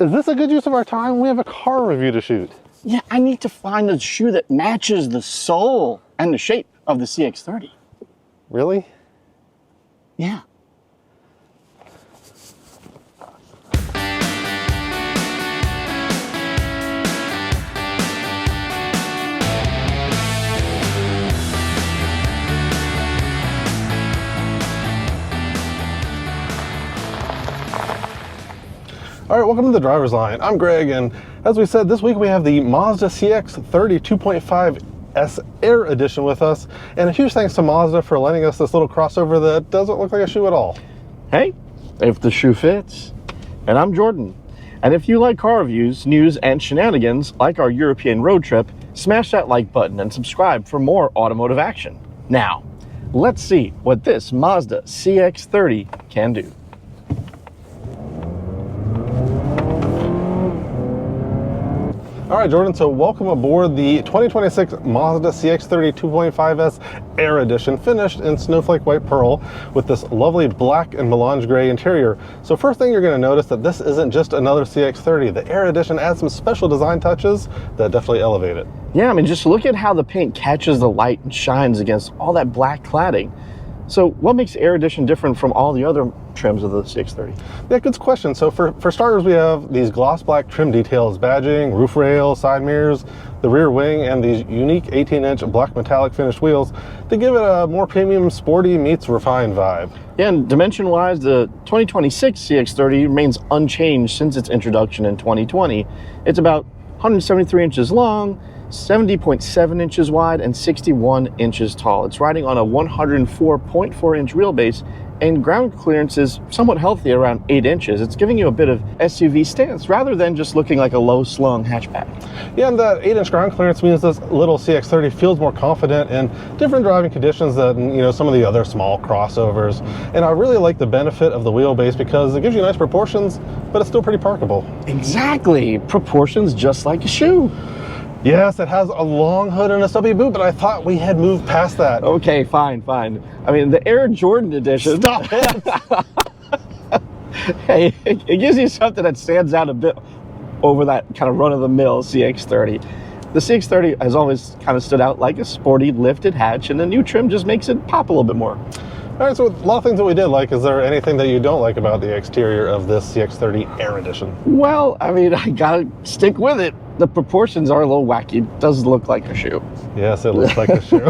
Is this a good use of our time? We have a car review to shoot. Yeah, I need to find a shoe that matches the sole and the shape of the CX-30. Really? Yeah. All right, welcome to the driver's line. I'm Greg, and as we said, this week we have the Mazda CX-30 2.5S Aire edition with us, and a huge thanks to Mazda for lending us this little crossover that doesn't look like a shoe at all. Hey, if the shoe fits. And I'm Jordan. And if you like car reviews, news, and shenanigans like our European road trip, smash that like button and subscribe for more automotive action. Now, let's see what this Mazda CX-30 can do. All right, Jordan, so welcome aboard the 2026 Mazda CX-30 2.5S Aire Edition, finished in snowflake white pearl with this lovely black and melange gray interior. So first thing you're going to notice that this isn't just another CX-30. The Aire Edition adds some special design touches that definitely elevate it. Yeah, I mean, just look at how the paint catches the light and shines against all that black cladding. So what makes Aire Edition different from all the other trims of the CX-30? Yeah, good question. So for starters, we have these gloss black trim details, badging, roof rail, side mirrors, the rear wing, and these unique 18-inch black metallic finished wheels to give it a more premium, sporty meets refined vibe. Yeah, and dimension-wise, the 2026 CX-30 remains unchanged since its introduction in 2020. It's about 173 inches long, 70.7 inches wide, and 61 inches tall. It's riding on a 104.4 inch wheelbase, and ground clearance is somewhat healthy, around 8 inches. It's giving you a bit of SUV stance rather than just looking like a low-slung hatchback. Yeah, and that 8-inch ground clearance means this little CX-30 feels more confident in different driving conditions than some of the other small crossovers. And I really like the benefit of the wheelbase because it gives you nice proportions, but it's still pretty parkable. Exactly, proportions just like a shoe. Yes, it has a long hood and a stubby boot, but I thought we had moved past that. Okay, fine. I mean, the Air Jordan edition. Stop it! Hey, it gives you something that stands out a bit over that kind of run-of-the-mill CX-30. The CX-30 has always kind of stood out like a sporty lifted hatch, and the new trim just makes it pop a little bit more. All right, so a lot of things that we did like. Is there anything that you don't like about the exterior of this CX-30 Aire Edition? Well, I mean, I gotta stick with it. The proportions are a little wacky. It does look like a shoe. Yes, it looks like a shoe.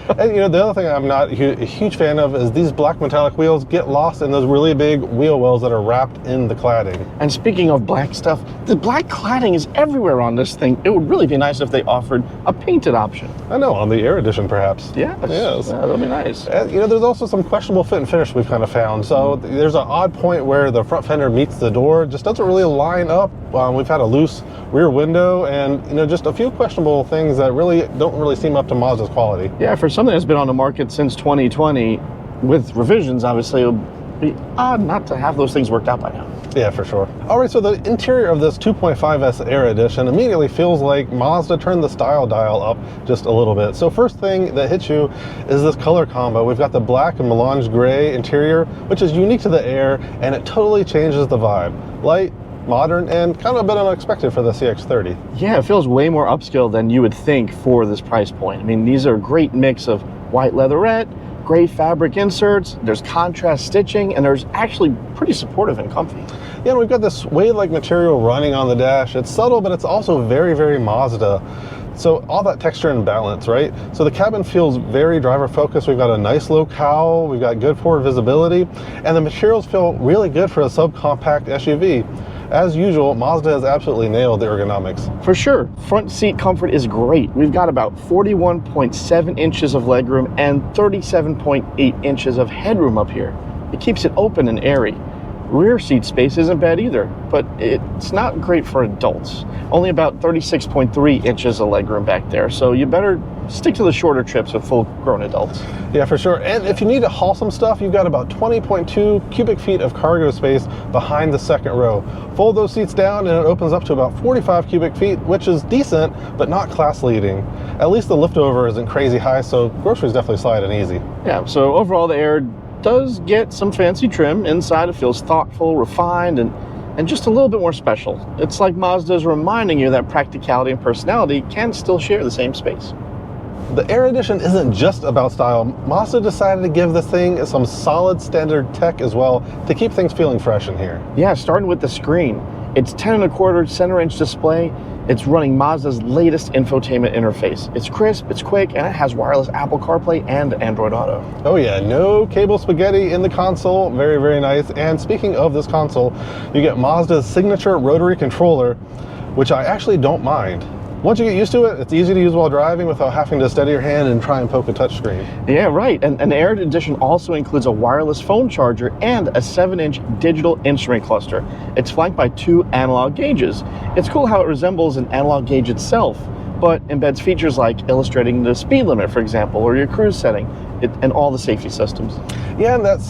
And the other thing I'm not a huge fan of is these black metallic wheels get lost in those really big wheel wells that are wrapped in the cladding. And speaking of black stuff, the black cladding is everywhere on this thing. It would really be nice if they offered a painted option. I know, on the Aire Edition perhaps. Yes. Yes. Yeah, that'd be nice. And, there's also some questionable fit and finish we've kind of found. So there's an odd point where the front fender meets the door, just doesn't really line up. We've had a loose rear window and just a few questionable things that really don't seem up to Mazda's quality. Yeah, for something that's been on the market since 2020 with revisions, obviously it would be odd not to have those things worked out by now. Yeah, for sure. All right, so the interior of this 2.5S Aire Edition immediately feels like Mazda turned the style dial up just a little bit. So first thing that hits you is this color combo. We've got the black and melange gray interior, which is unique to the Aire, and it totally changes the vibe. Light, modern, and kind of a bit unexpected for the CX-30. Yeah, it feels way more upscale than you would think for this price point. I mean, these are a great mix of white leatherette, gray fabric inserts, there's contrast stitching, and there's actually pretty supportive and comfy. Yeah, and we've got this suede-like material running on the dash. It's subtle, but it's also very, very Mazda. So all that texture and balance, right? So the cabin feels very driver focused. We've got a nice low cowl, we've got good forward visibility, and the materials feel really good for a subcompact SUV. As usual, Mazda has absolutely nailed the ergonomics. For sure, front seat comfort is great. We've got about 41.7 inches of legroom and 37.8 inches of headroom up here. It keeps it open and airy. Rear seat space isn't bad either, but it's not great for adults. Only about 36.3 inches of legroom back there, so you better stick to the shorter trips with full-grown adults. Yeah, for sure. And if you need to haul some stuff, you've got about 20.2 cubic feet of cargo space behind the second row. Fold those seats down and it opens up to about 45 cubic feet, which is decent, but not class-leading. At least the liftover isn't crazy high, so groceries definitely slide in easy. Yeah, so overall the Aire does get some fancy trim. Inside it feels thoughtful, refined, and and just a little bit more special. It's like Mazda is reminding you that practicality and personality can still share the same space. The Aire Edition isn't just about style. Mazda decided to give this thing some solid standard tech as well to keep things feeling fresh in here. Yeah, starting with the screen. It's 10.25 center-inch display. It's running Mazda's latest infotainment interface. It's crisp, it's quick, and it has wireless Apple CarPlay and Android Auto. Oh yeah, no cable spaghetti in the console. Very, very nice. And speaking of this console, you get Mazda's signature rotary controller, which I actually don't mind. Once you get used to it, it's easy to use while driving without having to steady your hand and try and poke a touchscreen. Yeah, right. And the Aire Edition also includes a wireless phone charger and a 7-inch digital instrument cluster. It's flanked by 2 analog gauges. It's cool how it resembles an analog gauge itself, but embeds features like illustrating the speed limit, for example, or your cruise setting, and all the safety systems. Yeah, and that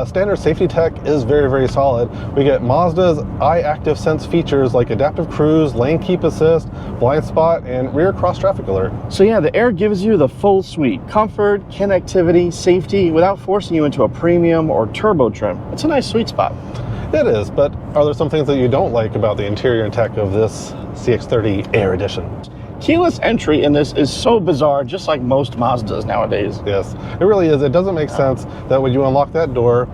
standard safety tech is very, very solid. We get Mazda's Eye Active Sense features like adaptive cruise, lane keep assist, blind spot, and rear cross traffic alert. So yeah, the Aire gives you the full suite: comfort, connectivity, safety, without forcing you into a premium or turbo trim. It's a nice sweet spot. It is, but are there some things that you don't like about the interior and tech of this CX-30 Aire Edition? Keyless entry in this is so bizarre, just like most Mazdas nowadays. Yes, it really is. It doesn't make sense that when you unlock that door,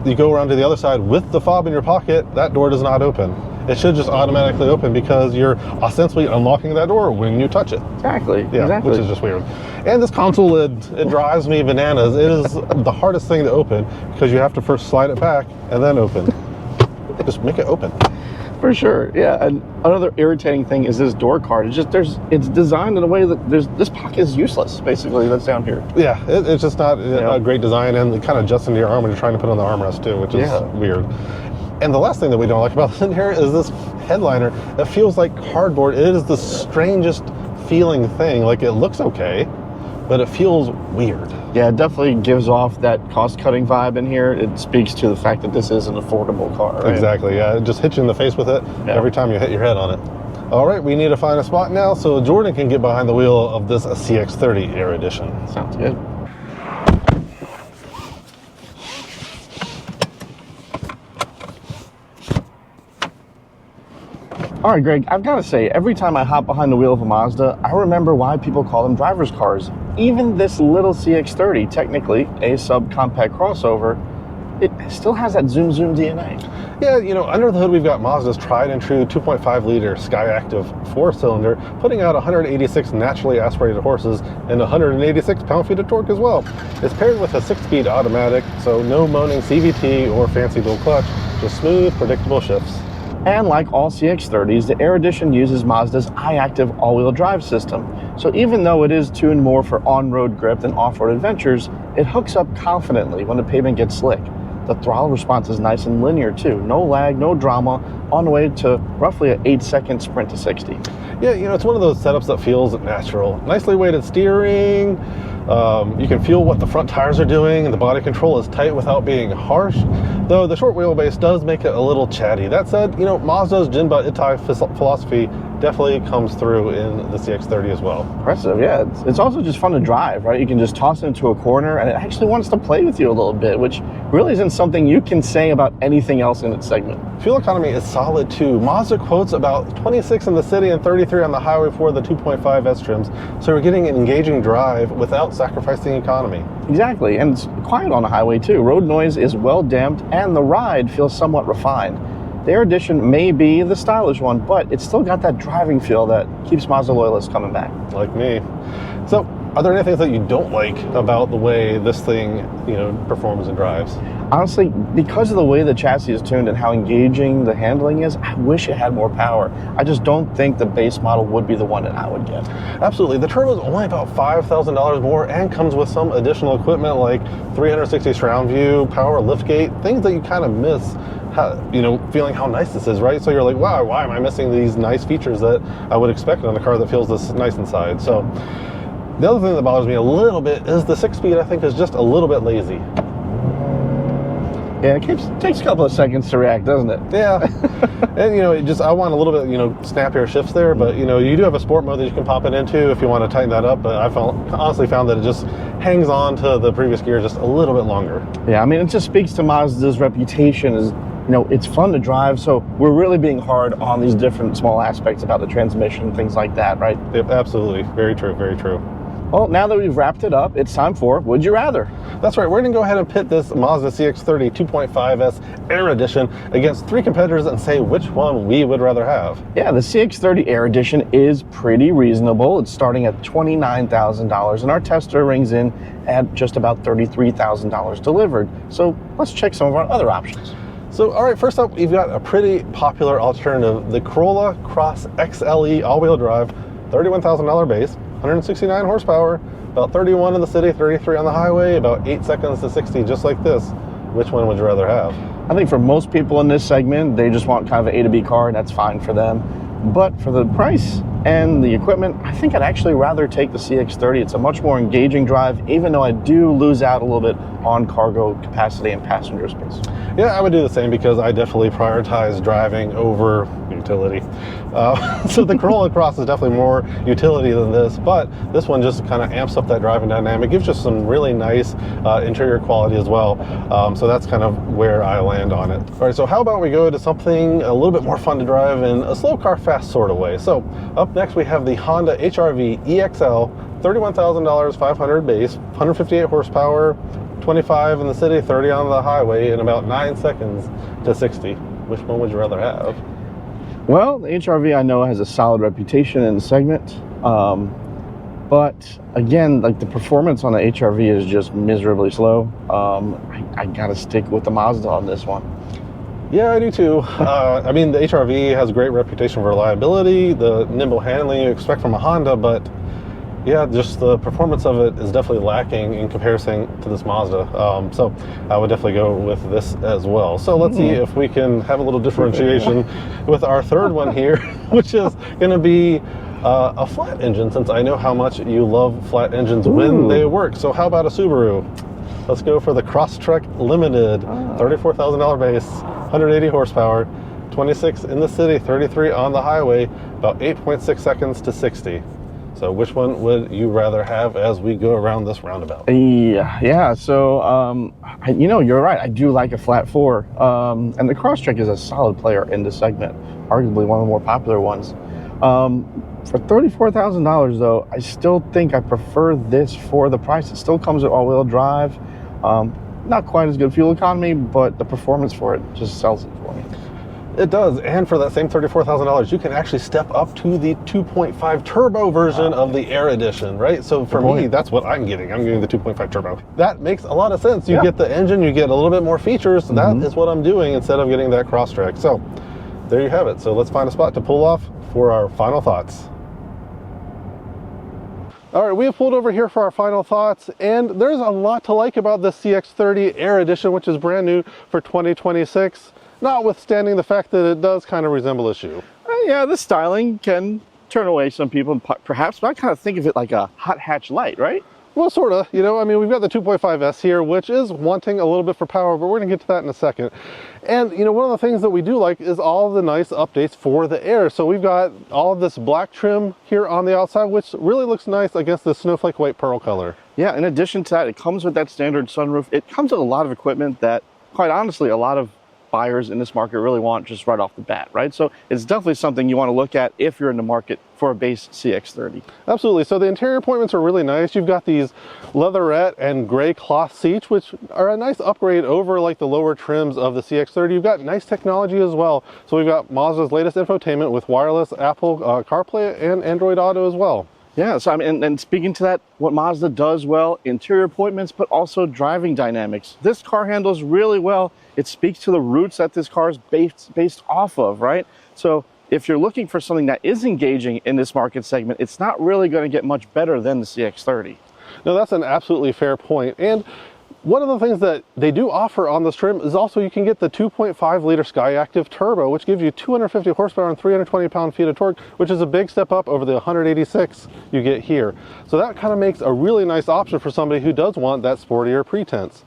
you go around to the other side with the fob in your pocket, that door does not open. It should just automatically open because you're ostensibly unlocking that door when you touch it. Exactly. Yeah, exactly. which is just weird. And this console lid, it drives me bananas. It is the hardest thing to open because you have to first slide it back and then open. Just make it open. For sure, yeah. And another irritating thing is this door card. It's designed in a way that this pocket is useless, basically, that's down here. Yeah, it's just not a great design, and it kind of adjusts into your arm when you're trying to put on the armrest too, which is weird. And the last thing that we don't like about this in here is this headliner. It feels like cardboard. It is the strangest feeling thing. Like, it looks okay, but it feels weird. Yeah, it definitely gives off that cost-cutting vibe in here. It speaks to the fact that this is an affordable car, right? Exactly, yeah. It just hits you in the face with it every time you hit your head on it. All right, we need to find a spot now so Jordan can get behind the wheel of this CX-30 Aire Edition. Sounds good. All right, Greg, I've got to say, every time I hop behind the wheel of a Mazda, I remember why people call them driver's cars. Even this little CX-30, technically a subcompact crossover, it still has that zoom DNA. Yeah, you know, under the hood we've got Mazda's tried and true 2.5 liter Skyactiv 4-cylinder, putting out 186 naturally aspirated horses and 186 pound-feet of torque as well. It's paired with a 6-speed automatic, so no moaning CVT or fancy dual clutch, just smooth, predictable shifts. And like all CX-30s, the Aire Edition uses Mazda's Eye Active all-wheel drive system. So even though it is tuned more for on-road grip than off-road adventures, it hooks up confidently when the pavement gets slick. The throttle response is nice and linear too. No lag, no drama, on the way to roughly an 8-second sprint to 60. Yeah, you know, it's one of those setups that feels natural. Nicely weighted steering. You can feel what the front tires are doing, and the body control is tight without being harsh, though the short wheelbase does make it a little chatty. That said, you know, Mazda's Jinba Itai philosophy definitely comes through in the CX-30 as well. Impressive, yeah. It's also just fun to drive, right? You can just toss it into a corner, and it actually wants to play with you a little bit, which really isn't something you can say about anything else in its segment. Fuel economy is solid too. Mazda quotes about 26 in the city and 33 on the highway for the 2.5 S trims, so we're getting an engaging drive without sacrificing economy. Exactly, and it's quiet on the highway too. Road noise is well damped, and the ride feels somewhat refined. The Aire Edition may be the stylish one, but it's still got that driving feel that keeps Mazda loyalists coming back. Like me. So, are there any things that you don't like about the way this thing, you know, performs and drives? Honestly, because of the way the chassis is tuned and how engaging the handling is, I wish it had more power. I just don't think the base model would be the one that I would get. Absolutely. The turbo is only about $5,000 more and comes with some additional equipment like 360 surround view, power liftgate, things that you kind of miss. You know, feeling how nice this is, right? So you're like, wow, why am I missing these nice features that I would expect on a car that feels this nice inside? So the other thing that bothers me a little bit is the 6-speed, I think, is just a little bit lazy. Yeah, it takes a couple of seconds to react, doesn't it? Yeah. And, you know, I want a little bit, you know, snappier shifts there, but, you know, you do have a sport mode that you can pop it into if you want to tighten that up, but I honestly found that it just hangs on to the previous gear just a little bit longer. Yeah, I mean, it just speaks to Mazda's reputation as it's fun to drive. So we're really being hard on these different small aspects about the transmission, things like that, right? Yep, absolutely. Very true, very true. Well, now that we've wrapped it up, it's time for Would You Rather? That's right, we're gonna go ahead and pit this Mazda CX-30 2.5S Air Edition against 3 competitors and say which one we would rather have. Yeah, the CX-30 Air Edition is pretty reasonable. It's starting at $29,000, and our tester rings in at just about $33,000 delivered. So let's check some of our other options. So, all right, first up, we've got a pretty popular alternative, the Corolla Cross XLE all-wheel drive, $31,000 base, 169 horsepower, about 31 in the city, 33 on the highway, about 8 seconds to 60, just like this. Which one would you rather have? I think for most people in this segment, they just want kind of an A to B car, and that's fine for them. But for the price and the equipment, I think I'd actually rather take the CX-30. It's a much more engaging drive, even though I do lose out a little bit on cargo capacity and passenger space. Yeah, I would do the same because I definitely prioritize driving over utility. So the Corolla Cross is definitely more utility than this, but this one just kind of amps up that driving dynamic, gives you some really nice interior quality as well. So that's kind of where I land on it. All right, so how about we go to something a little bit more fun to drive in a slow car, fast sort of way. So up next we have the Honda HR-V EXL, $31,000, 500 base, 158 horsepower, 25 in the city, 30 on the highway, in about 9 seconds to 60. Which one would you rather have? Well, the HR-V I know has a solid reputation in the segment, but again, like the performance on the HR-V is just miserably slow. I gotta stick with the Mazda on this one. Yeah, I do too. I mean, the HR-V has a great reputation for reliability, the nimble handling you expect from a Honda, but yeah, just the performance of it is definitely lacking in comparison to this Mazda. So I would definitely go with this as well. So let's see if we can have a little differentiation with our third one here, which is going to be a flat engine, since I know how much you love flat engines when they work. So how about a Subaru? Let's go for the Crosstrek Limited, $34,000 base, 180 horsepower, 26 in the city, 33 on the highway, about 8.6 seconds to 60. So which one would you rather have as we go around this roundabout? Yeah. So, you're right. I do like a flat 4. And the Crosstrek is a solid player in this segment, arguably one of the more popular ones. For $34,000 though, I still think I prefer this for the price. It still comes with all-wheel drive. Not quite as good fuel economy, but the performance for it just sells it for me. It does, and for that same $34,000, you can actually step up to the 2.5 turbo version of the Air Edition, right? So for me, that's what I'm getting. I'm getting the 2.5 turbo. That makes a lot of sense. You get the engine, you get a little bit more features. That is what I'm doing instead of getting that Crosstrek. So there you have it. So let's find a spot to pull off for our final thoughts. All right, we have pulled over here for our final thoughts, and there's a lot to like about the CX-30 Air Edition, which is brand new for 2026. Notwithstanding the fact that it does kind of resemble a shoe. Yeah, the styling can turn away some people, perhaps, but I kind of think of it like a hot hatch light, right? Well, sort of. I mean, we've got the 2.5S here, which is wanting a little bit for power, but we're going to get to that in a second. And, one of the things that we do like is all the nice updates for the Air. So we've got all of this black trim here on the outside, which really looks nice against the snowflake white pearl color. Yeah, in addition to that, it comes with that standard sunroof. It comes with a lot of equipment that, quite honestly, a lot of buyers in this market really want just right off the bat, right? So it's definitely something you want to look at if you're in the market for a base CX-30. Absolutely. So the interior appointments are really nice. You've got these leatherette and gray cloth seats, which are a nice upgrade over like the lower trims of the CX-30. You've got nice technology as well. So we've got Mazda's latest infotainment with wireless Apple CarPlay and Android Auto as well. Yeah, so I mean, and speaking to that, what Mazda does well, interior appointments, but also driving dynamics. This car handles really well. It speaks to the roots that this car is based off of, right? So if you're looking for something that is engaging in this market segment, it's not really going to get much better than the CX-30. No, that's an absolutely fair point. And one of the things that they do offer on this trim is also you can get the 2.5 liter Skyactiv Turbo, which gives you 250 horsepower and 320 pound-feet of torque, which is a big step up over the 186 you get here. So that kind of makes a really nice option for somebody who does want that sportier pretense.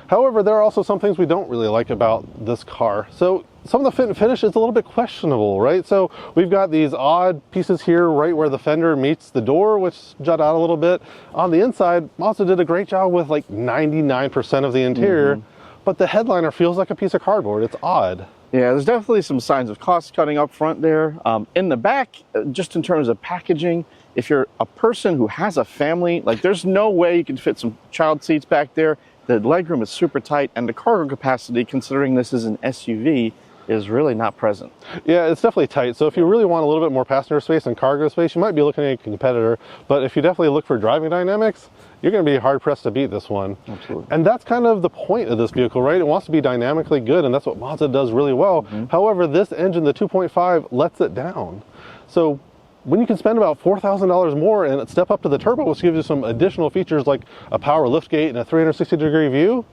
However, there are also some things we don't really like about this car. So some of the fit and finish is a little bit questionable, right? So we've got these odd pieces here right where the fender meets the door, which jut out a little bit. On the inside, Mazda did a great job with like 99% of the interior. but the headliner feels like a piece of cardboard. It's odd. Yeah, there's definitely some signs of cost cutting up front there. In the back, just in terms of packaging, if you're a person who has a family, like there's no way you can fit some child seats back there. The legroom is super tight, and the cargo capacity, considering this is an SUV, is really not present. Yeah, it's definitely tight. So if you really want a little bit more passenger space and cargo space, you might be looking at a competitor. But if you definitely look for driving dynamics, you're going to be hard pressed to beat this one. Absolutely. And that's kind of the point of this vehicle, right? It wants to be dynamically good, and that's what Mazda does really well. However, this engine, the 2.5, lets it down. So when you can spend about $4,000 more and step up to the turbo, which gives you some additional features like a power liftgate and a 360-degree view,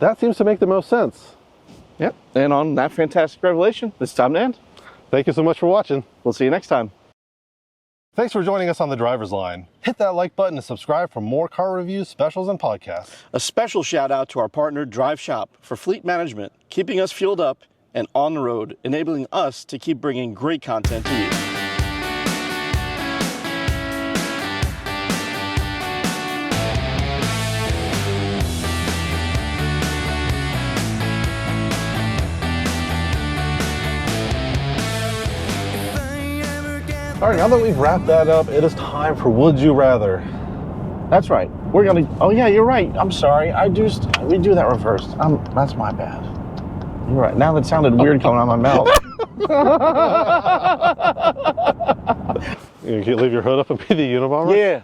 that seems to make the most sense. Yep. And on that fantastic revelation, it's time to end. Thank you so much for watching. We'll see you next time. Thanks for joining us on The Driver's Line. Hit that like button to subscribe for more car reviews, specials, and podcasts. A special shout out to our partner Drive Shop for fleet management, keeping us fueled up and on the road, enabling us to keep bringing great content to you. All right, now that we've wrapped that up, it is time for Would You Rather. That's right. We're gonna. Oh yeah, you're right. I'm sorry. We do that reversed. That's my bad. You're right. Now that sounded weird coming out of my mouth. You can leave your hood up and be the Unabomber? Yeah.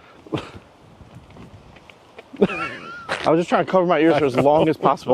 I was just trying to cover my ears for as long as possible.